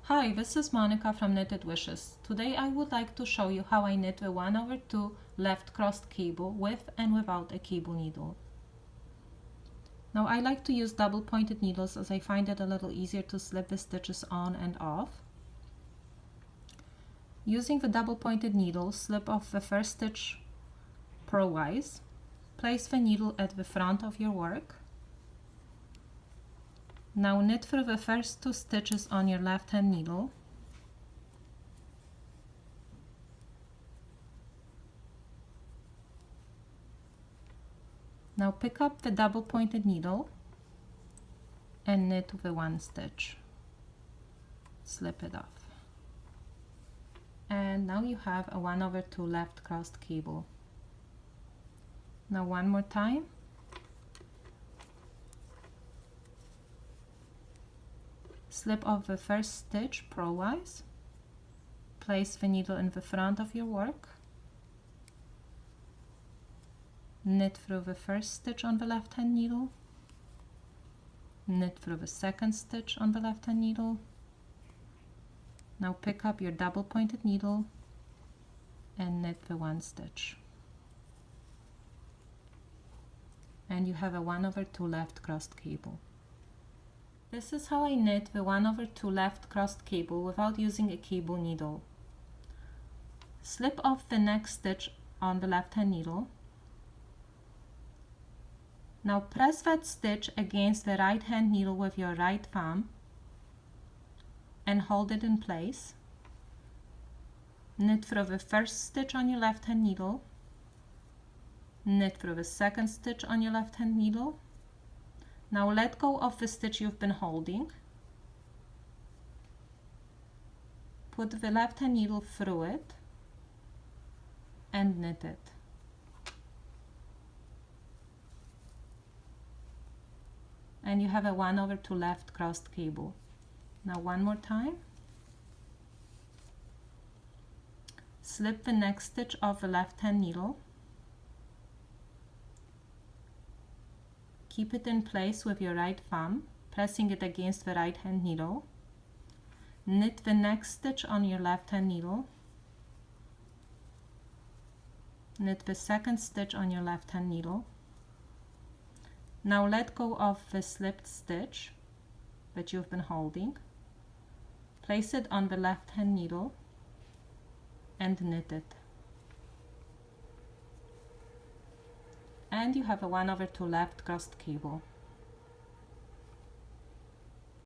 Hi, this is Monica from Knitted Wishes. Today I would like to show you how I knit the 1/2 left crossed cable with and without a cable needle. Now I like to use double pointed needles as I find it a little easier to slip the stitches on and off. Using the double pointed needle, slip off the first stitch purlwise. Place the needle at the front of your work. Now knit through the first 2 stitches on your left hand needle. Now pick up the double pointed needle and knit the 1 stitch. Slip it off. And now you have a 1/2 left crossed cable. Now one more time. Slip off the first stitch purlwise. Place the needle in the front of your work. Knit through the first stitch on the left hand needle. Knit through the second stitch on the left hand needle. Now pick up your double pointed needle and knit the 1 stitch. And you have a 1/2 left crossed cable. This is how I knit the 1/2 left crossed cable without using a cable needle. Slip off the next stitch on the left hand needle. Now press that stitch against the right hand needle with your right thumb and hold it in place. Knit through the first stitch on your left hand needle. Knit through the second stitch on your left hand needle. Now let go of the stitch you've been holding. Put the left hand needle through it and knit it. And you have a 1/2 left crossed cable. Now one more time. Slip the next stitch of the left hand needle. Keep it in place with your right thumb, pressing it against the right hand needle. Knit the next stitch on your left hand needle. Knit the second stitch on your left hand needle. Now let go of the slipped stitch that you've been holding. Place it on the left hand needle and knit it. And you have a 1/2 left crossed cable.